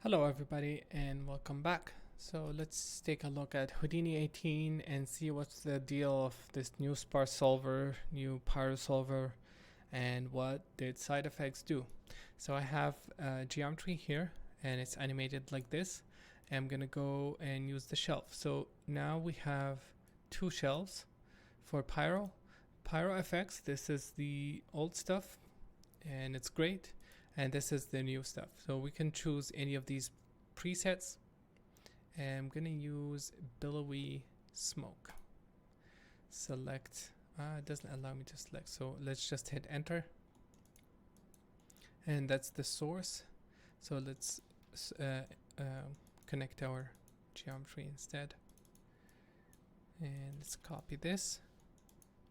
Hello everybody and welcome back. So let's take a look at Houdini 18 and see what's the deal of this new sparse solver, new pyro solver, and what did side effects do. So I have geometry here and it's animated like this. I'm gonna go and use the shelf. So now we have two shelves for pyro. Pyro FX, this is the old stuff and it's great, and this is the new stuff. So we can choose any of these presets, and I'm gonna use billowy smoke. Select, it doesn't allow me to select, so let's just hit enter, and that's the source. So let's connect our geometry instead, and let's copy this.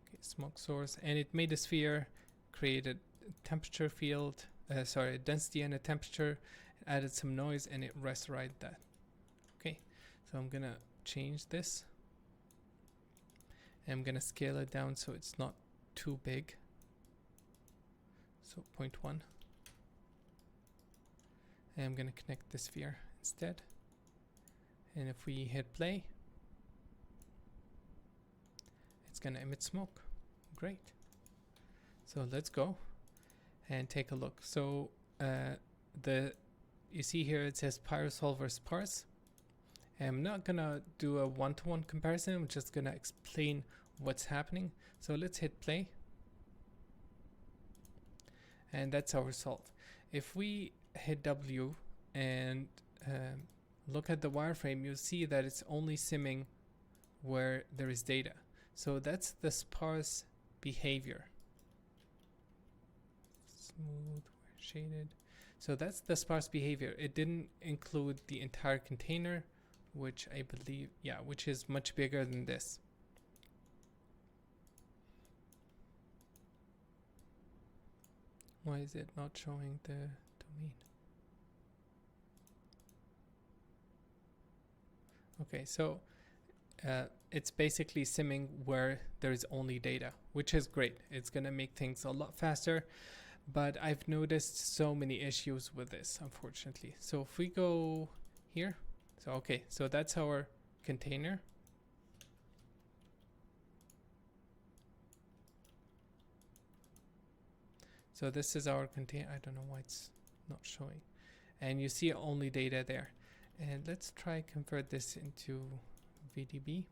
Okay, smoke source, and it made a sphere, created temperature field, density and a temperature, added some noise, and it rasterized that. Okay, so I'm gonna change this. I'm gonna scale it down so it's not too big. So 0.1. And I'm gonna connect the sphere instead. And if we hit play, it's gonna emit smoke. Great. So let's go and take a look. So you see here it says pyrosolver sparse. I'm not gonna do a one-to-one comparison. I'm just gonna explain what's happening. So let's hit play, and that's our result. If we hit W and look at the wireframe, you'll see that it's only simming where there is data. So that's the sparse behavior. Smooth, shaded. So that's the sparse behavior. It didn't include the entire container, which I believe, which is much bigger than this. Why is it not showing the domain? Okay, so it's basically simming where there is only data, which is great. It's gonna make things a lot faster, but I've noticed so many issues with this, unfortunately. So if we go here, so that's our container. So this is our container. I don't know why it's not showing. And you see only data there. And let's try convert this into VDB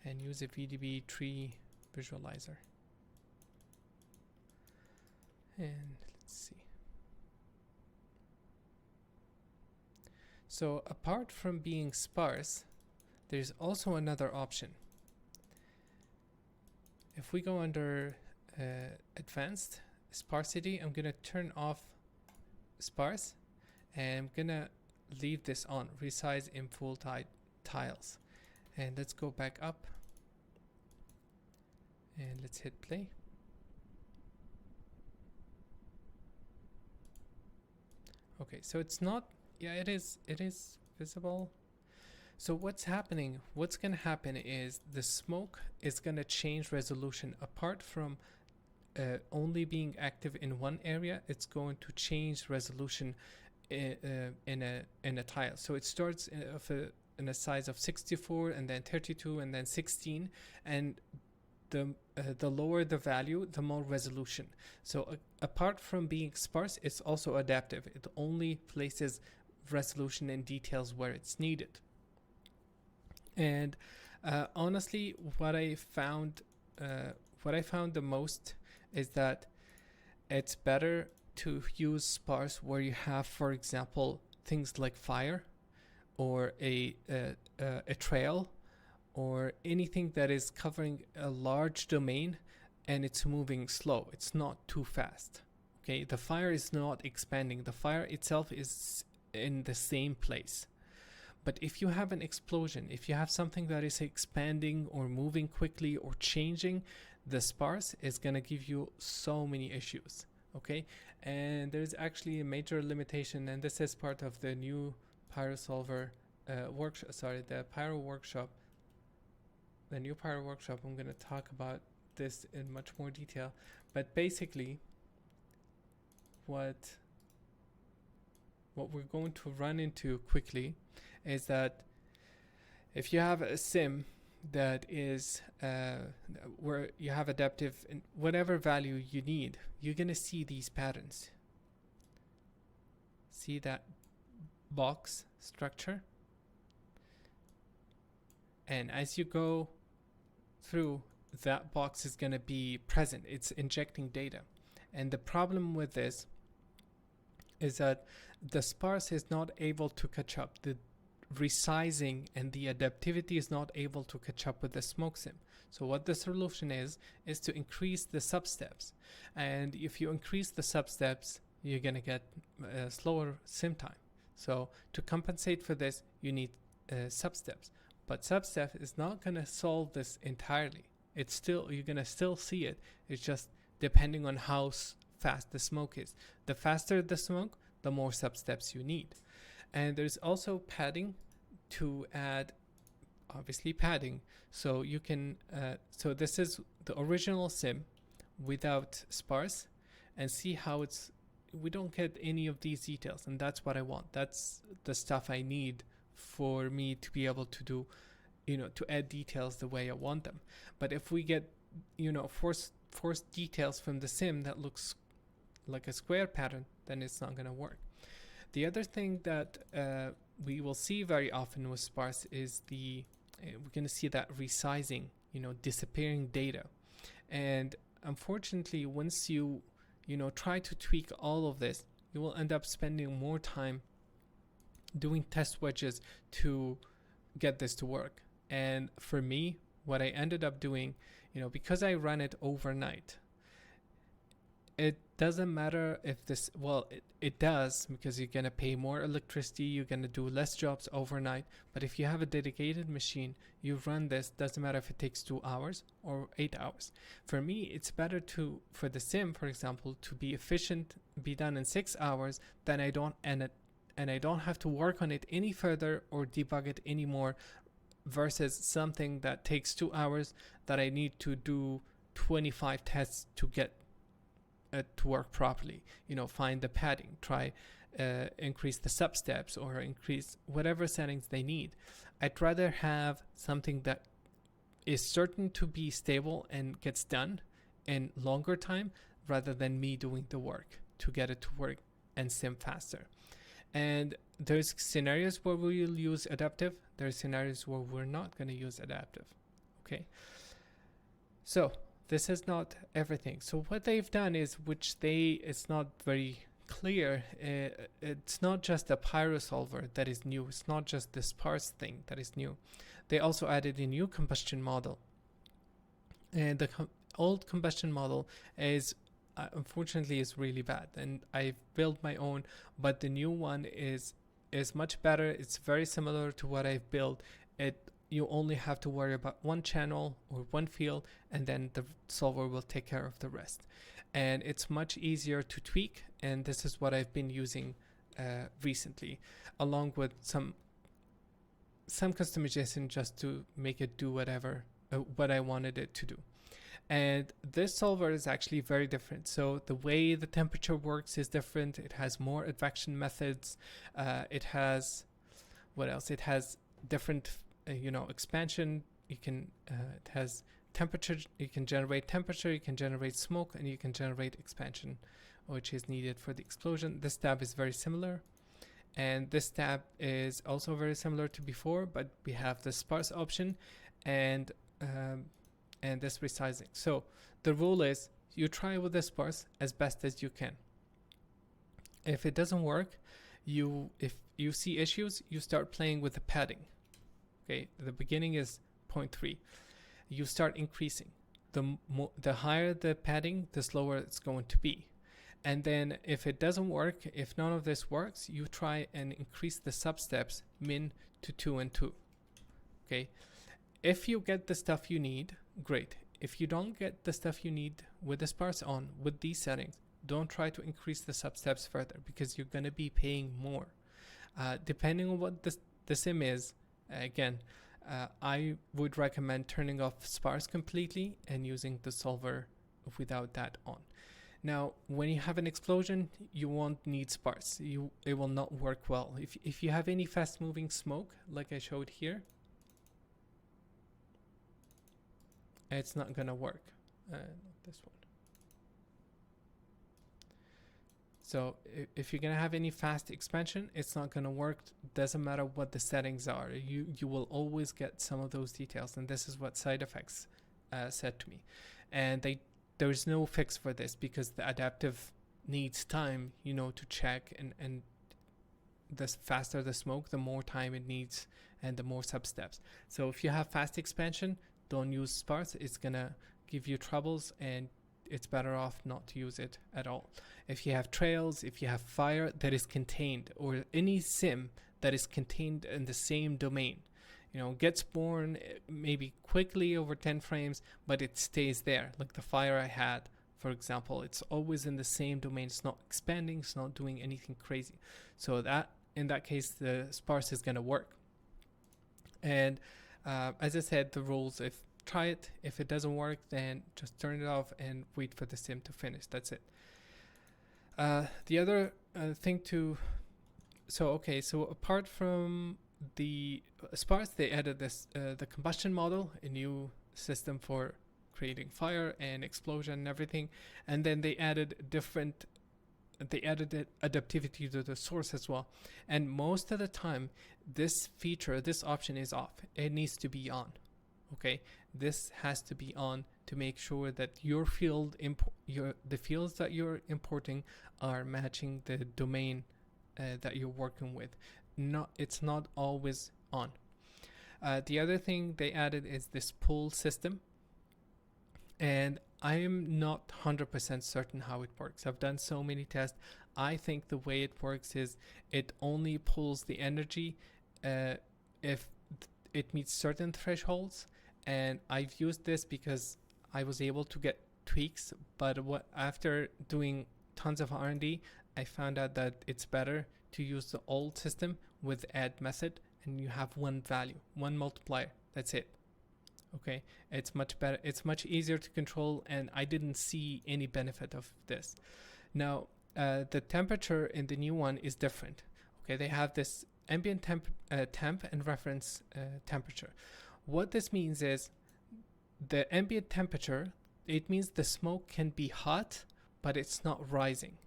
and use a VDB tree visualizer. And let's see. So apart from being sparse, there's also another option. If we go under advanced sparsity, I'm gonna turn off sparse, and I'm gonna leave this on, resize in full tiles. And let's go back up and let's hit play. Okay, so it's not, it is visible. So what's happening, what's gonna happen is the smoke is gonna change resolution. Apart from only being active in one area, it's going to change resolution in a tile. So it starts in a size of 64, and then 32, and then 16, and the lower the value, the more resolution. So apart from being sparse, it's also adaptive. It only places resolution and details where it's needed. And honestly, what I found the most is that it's better to use sparse where you have, for example, things like fire or a trail or anything that is covering a large domain and it's moving slow. It's not too fast. Okay, the fire is not expanding. The fire itself is in the same place. But if you have an explosion, if you have something that is expanding or moving quickly or changing, the sparse is going to give you so many issues. Okay, and there's actually a major limitation, and this is part of the new pyrosolver workshop. The pyro workshop. The new pyro workshop. I'm going to talk about this in much more detail. But basically, what what we're going to run into quickly is that if you have a sim that is where you have adaptive in whatever value you need, you're going to see these patterns. See that box structure? And as you go through, that box is going to be present. It's injecting data. And the problem with this is that the sparse is not able to catch up. The resizing and the adaptivity is not able to catch up with the smoke sim. So what the solution is to increase the substeps. And if you increase the substeps, you're going to get slower sim time. So to compensate for this, you need substeps. But substep is not going to solve this entirely. It's still, you're going to still see it. It's just depending on how fast the smoke is. The faster the smoke, the more substeps you need. And there's also padding to add, obviously padding. So you can, so this is the original sim without sparse, and see how it's, we don't get any of these details, and that's what I want. That's the stuff I need for me to be able to do, to add details the way I want them. But if we get, forced details from the sim that looks like a square pattern, then it's not going to work. The other thing that we will see very often with sparse is we're going to see that resizing, disappearing data. And unfortunately, once you try to tweak all of this, you will end up spending more time doing test wedges to get this to work. And for me, what I ended up doing, because I run it overnight, it doesn't matter if this, it does, because you're going to pay more electricity, you're going to do less jobs overnight. But if you have a dedicated machine, you run this, doesn't matter if it takes 2 hours or 8 hours. For me, it's better for the sim, for example, to be efficient, be done in 6 hours, than I don't have to work on it any further or debug it anymore, versus something that takes 2 hours that I need to do 25 tests to get to work properly. Find the padding, try increase the substeps, or increase whatever settings they need. I'd rather have something that is certain to be stable and gets done in longer time, rather than me doing the work to get it to work and sim faster. And there's scenarios where we'll use adaptive. There's scenarios where we're not going to use adaptive. Okay. So this is not everything. So what they've done is, it's not very clear. It's not just a pyro solver that is new. It's not just the sparse thing that is new. They also added a new combustion model. And the old combustion model is, unfortunately, is really bad. And I've built my own, but the new one is much better. It's very similar to what I've built. You only have to worry about one channel or one field, and then the solver will take care of the rest. And it's much easier to tweak, and this is what I've been using recently, along with some customization just to make it do whatever what I wanted it to do. And this solver is actually very different. So the way the temperature works is different. It has more advection methods. It has, what else? It has different expansion. It has temperature. You can generate temperature, you can generate smoke, and you can generate expansion, which is needed for the explosion. This tab is very similar, and this tab is also very similar to before, but we have the sparse option and this resizing. So the rule is, you try with the sparse as best as you can. If it doesn't work, if you see issues, you start playing with the padding. Okay, the beginning is 0.3. You start increasing. The higher the padding, the slower it's going to be. And then if it doesn't work, if none of this works, you try and increase the substeps min to 2 and 2. Okay, if you get the stuff you need, great. If you don't get the stuff you need with the sparse on, with these settings, don't try to increase the substeps further, because you're going to be paying more. Depending on what the sim is, again, I would recommend turning off sparse completely and using the solver without that on. Now, when you have an explosion, you won't need sparse. It will not work well. If you have any fast moving smoke, like I showed here, it's not gonna work. Not this one. So if you're gonna have any fast expansion, it's not gonna work. Doesn't matter what the settings are. You will always get some of those details, and this is what side effects said to me. And there's no fix for this because the adaptive needs time, to check, and the faster the smoke, the more time it needs and the more sub steps. So if you have fast expansion, don't use sparse. It's gonna give you troubles, and it's better off not to use it at all. If you have trails, if you have fire that is contained, or any sim that is contained in the same domain, gets born maybe quickly over 10 frames, but it stays there. Like the fire I had, for example, it's always in the same domain. It's not expanding, it's not doing anything crazy. So that, in that case, the sparse is gonna work. And as I said, the rules, try it. If it doesn't work, then just turn it off and wait for the sim to finish. That's it. The other thing so apart from the sparse, they added this the combustion model, a new system for creating fire and explosion and everything, and then they added adaptivity to the source as well. And most of the time, this option is off. It needs to be on. Okay, this has to be on to make sure that your the fields that you're importing are matching the domain that you're working with. It's not always on. The other thing they added is this pull system, and I am not 100% certain how it works. I've done so many tests. I think the way it works is it only pulls the energy if it meets certain thresholds. And I've used this because I was able to get tweaks, but after doing tons of R&D, I found out that it's better to use the old system with add method, and you have one value, one multiplier. That's it. Okay, it's much better. It's much easier to control, and I didn't see any benefit of this. Now, the temperature in the new one is different. Okay, they have this ambient temp and reference temperature. What this means is the ambient temperature, it means the smoke can be hot, but it's not rising.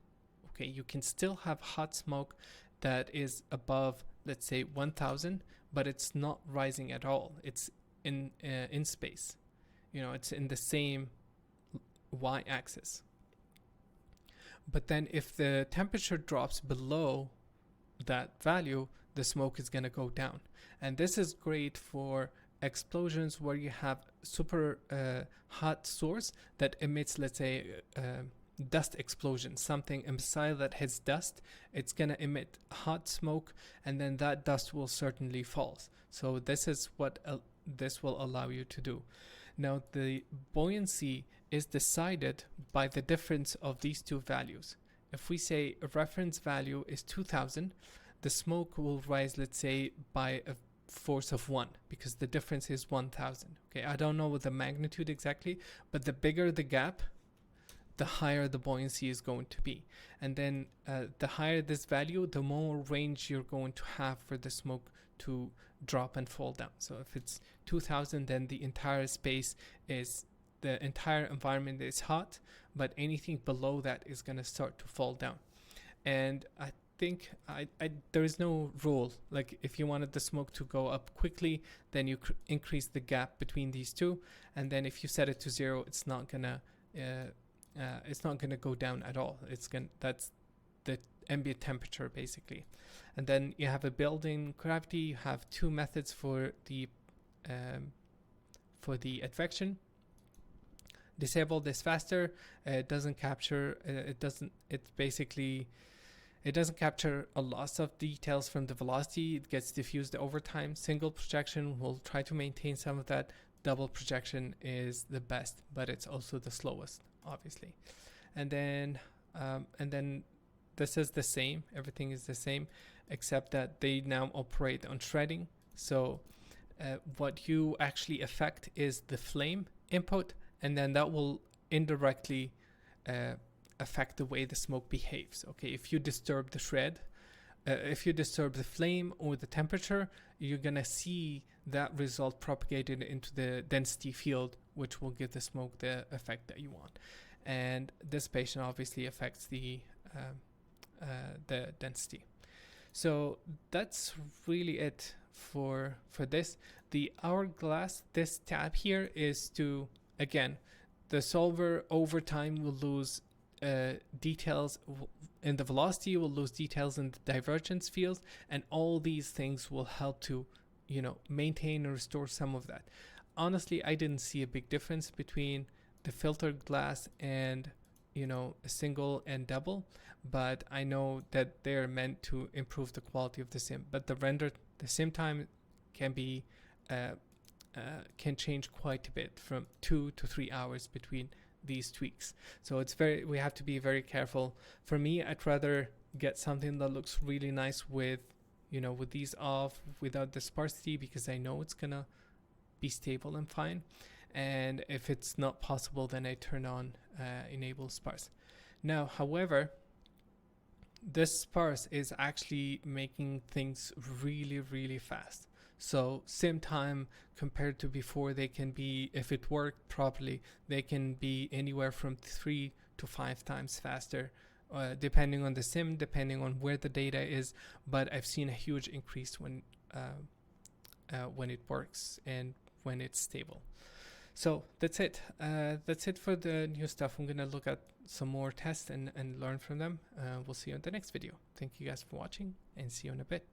Okay, you can still have hot smoke that is above, let's say, 1000, but it's not rising at all. It's in space. It's in the same y-axis. But then if the temperature drops below that value, the smoke is going to go down. And this is great for explosions where you have super hot source that emits, let's say, dust explosion, something, a missile that hits dust, it's going to emit hot smoke, and then that dust will certainly fall. So this is what this will allow you to do. Now, the buoyancy is decided by the difference of these two values. If we say a reference value is 2000, the smoke will rise, let's say, by a force of 1, because the difference is 1000. Okay, I don't know what the magnitude exactly, but the bigger the gap, the higher the buoyancy is going to be. And then the higher this value, the more range you're going to have for the smoke to drop and fall down. So if it's 2000, then the entire environment is hot, but anything below that is going to start to fall down. And I think there is no rule. Like, if you wanted the smoke to go up quickly, then you increase the gap between these two, and then if you set it to 0, it's not gonna go down at all. That's the ambient temperature, basically. And then you have a built-in gravity. You have two methods for the advection. Disable this faster. It doesn't capture. It doesn't capture a lot of details from the velocity. It gets diffused over time. Single projection will try to maintain some of that. Double projection is the best, but it's also the slowest, obviously. And then this is the same. Everything is the same, except that they now operate on threading. So what you actually affect is the flame input, and then that will indirectly affect the way the smoke behaves. Okay, if you disturb the shred, if you disturb the flame or the temperature, you're gonna see that result propagated into the density field, which will give the smoke the effect that you want. And this patient obviously affects the density. So that's really it for this. The hourglass, this tab here is to, again, the solver over time will lose details in the velocity, will lose details in the divergence fields, and all these things will help to, you know, maintain and restore some of that. Honestly, I didn't see a big difference between the filtered glass and, you know, a single and double, but I know that they're meant to improve the quality of the sim. But the sim time can be can change quite a bit, from 2 to 3 hours between these tweaks. So we have to be very careful. For me, I'd rather get something that looks really nice with, you know, with these off, without the sparsity, because I know it's gonna be stable and fine. And if it's not possible, then I turn on enable sparse. Now, however, this sparse is actually making things really, really fast. So sim time compared to before, they can be, if it worked properly, they can be anywhere from 3 to 5 times faster, depending on the sim, depending on where the data is. But I've seen a huge increase when it works and when it's stable. So that's it. That's it for the new stuff. I'm gonna look at some more tests and learn from them. We'll see you in the next video. Thank you guys for watching, and see you in a bit.